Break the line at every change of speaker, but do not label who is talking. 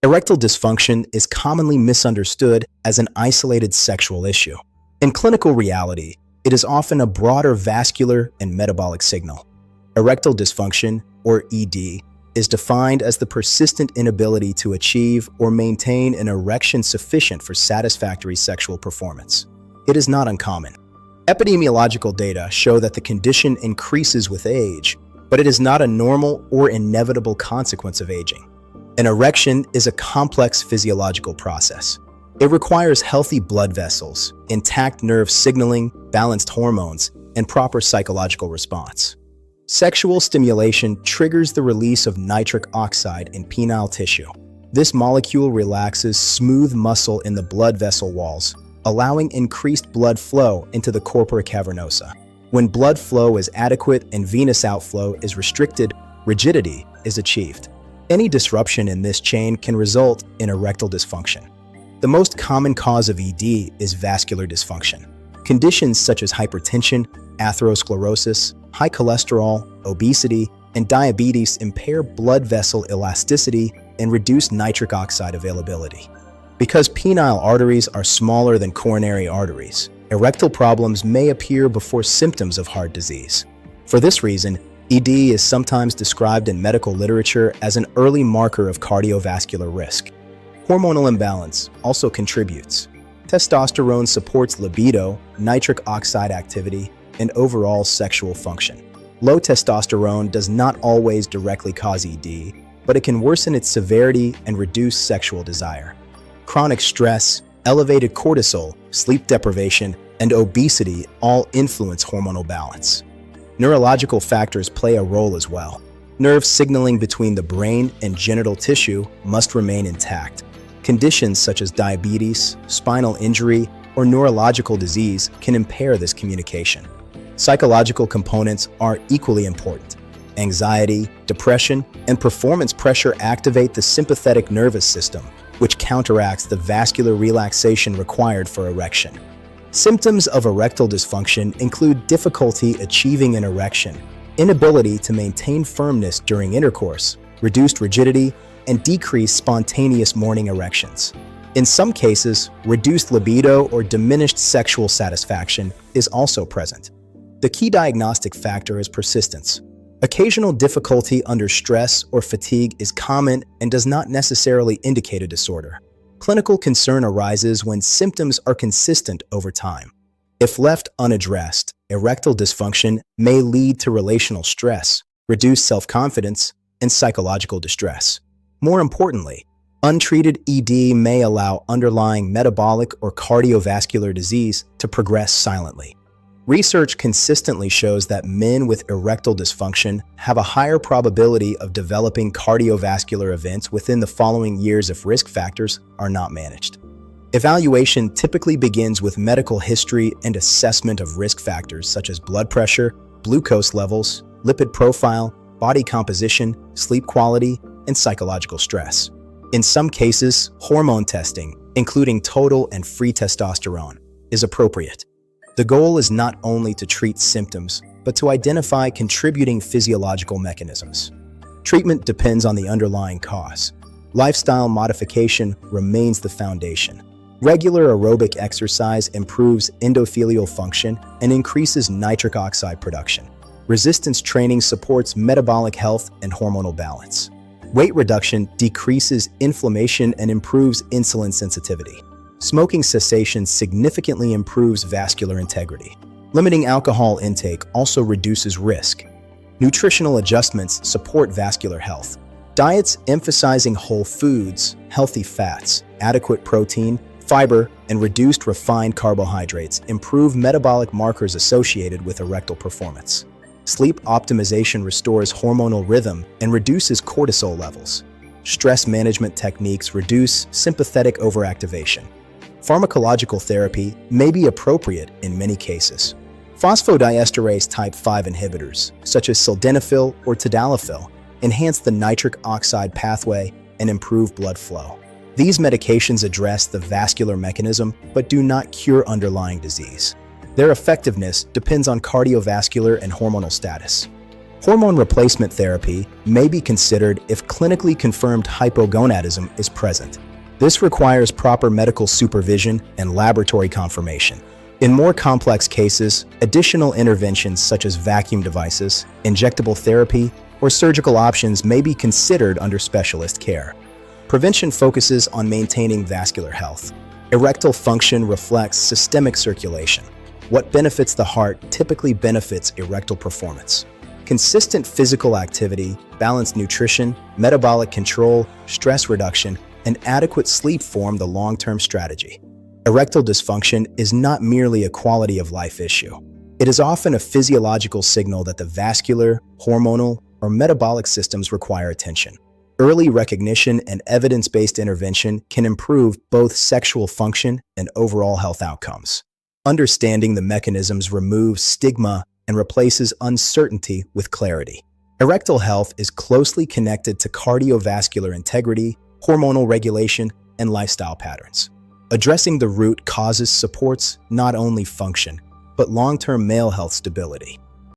Erectile dysfunction is commonly misunderstood as an isolated sexual issue. In clinical reality, it is often a broader vascular and metabolic signal. Erectile dysfunction, or ED, is defined as the persistent inability to achieve or maintain an erection sufficient for satisfactory sexual performance. It is not uncommon. Epidemiological data show that the condition increases with age, but it is not a normal or inevitable consequence of aging. An erection is a complex physiological process. It requires healthy blood vessels, intact nerve signaling, balanced hormones, and proper psychological response. Sexual stimulation triggers the release of nitric oxide in penile tissue. This molecule relaxes smooth muscle in the blood vessel walls, allowing increased blood flow into the corpora cavernosa. When blood flow is adequate and venous outflow is restricted, rigidity is achieved. Any disruption in this chain can result in erectile dysfunction. The most common cause of ED is vascular dysfunction. Conditions such as hypertension, atherosclerosis, high cholesterol, obesity, and diabetes impair blood vessel elasticity and reduce nitric oxide availability. Because penile arteries are smaller than coronary arteries, erectile problems may appear before symptoms of heart disease. For this reason, ED is sometimes described in medical literature as an early marker of cardiovascular risk. Hormonal imbalance also contributes. Testosterone supports libido, nitric oxide activity, and overall sexual function. Low testosterone does not always directly cause ED, but it can worsen its severity and reduce sexual desire. Chronic stress, elevated cortisol, sleep deprivation, and obesity all influence hormonal balance. Neurological factors play a role as well. Nerve signaling between the brain and genital tissue must remain intact. Conditions such as diabetes, spinal injury, or neurological disease can impair this communication. Psychological components are equally important. Anxiety, depression, and performance pressure activate the sympathetic nervous system, which counteracts the vascular relaxation required for erection. Symptoms of erectile dysfunction include difficulty achieving an erection, inability to maintain firmness during intercourse, reduced rigidity, and decreased spontaneous morning erections. In some cases, reduced libido or diminished sexual satisfaction is also present. The key diagnostic factor is persistence. Occasional difficulty under stress or fatigue is common and does not necessarily indicate a disorder. Clinical concern arises when symptoms are consistent over time. If left unaddressed, erectile dysfunction may lead to relational stress, reduced self-confidence, and psychological distress. More importantly, untreated ED may allow underlying metabolic or cardiovascular disease to progress silently. Research consistently shows that men with erectile dysfunction have a higher probability of developing cardiovascular events within the following years if risk factors are not managed. Evaluation typically begins with medical history and assessment of risk factors such as blood pressure, glucose levels, lipid profile, body composition, sleep quality, and psychological stress. In some cases, hormone testing, including total and free testosterone, is appropriate. The goal is not only to treat symptoms, but to identify contributing physiological mechanisms. Treatment depends on the underlying cause. Lifestyle modification remains the foundation. Regular aerobic exercise improves endothelial function and increases nitric oxide production. Resistance training supports metabolic health and hormonal balance. Weight reduction decreases inflammation and improves insulin sensitivity. Smoking cessation significantly improves vascular integrity. Limiting alcohol intake also reduces risk. Nutritional adjustments support vascular health. Diets emphasizing whole foods, healthy fats, adequate protein, fiber, and reduced refined carbohydrates improve metabolic markers associated with erectile performance. Sleep optimization restores hormonal rhythm and reduces cortisol levels. Stress management techniques reduce sympathetic overactivation. Pharmacological therapy may be appropriate in many cases. Phosphodiesterase type 5 inhibitors, such as sildenafil or tadalafil, enhance the nitric oxide pathway and improve blood flow. These medications address the vascular mechanism but do not cure underlying disease. Their effectiveness depends on cardiovascular and hormonal status. Hormone replacement therapy may be considered if clinically confirmed hypogonadism is present. This requires proper medical supervision and laboratory confirmation. In more complex cases, additional interventions such as vacuum devices, injectable therapy, or surgical options may be considered under specialist care. Prevention focuses on maintaining vascular health. Erectile function reflects systemic circulation. What benefits the heart typically benefits erectile performance. Consistent physical activity, balanced nutrition, metabolic control, stress reduction, and adequate sleep form the long-term strategy. Erectile dysfunction is not merely a quality of life issue. It is often a physiological signal that the vascular, hormonal, or metabolic systems require attention. Early recognition and evidence-based intervention can improve both sexual function and overall health outcomes. Understanding the mechanisms removes stigma and replaces uncertainty with clarity. Erectile health is closely connected to cardiovascular integrity, hormonal regulation, and lifestyle patterns. Addressing the root causes supports not only function, but long-term male health stability.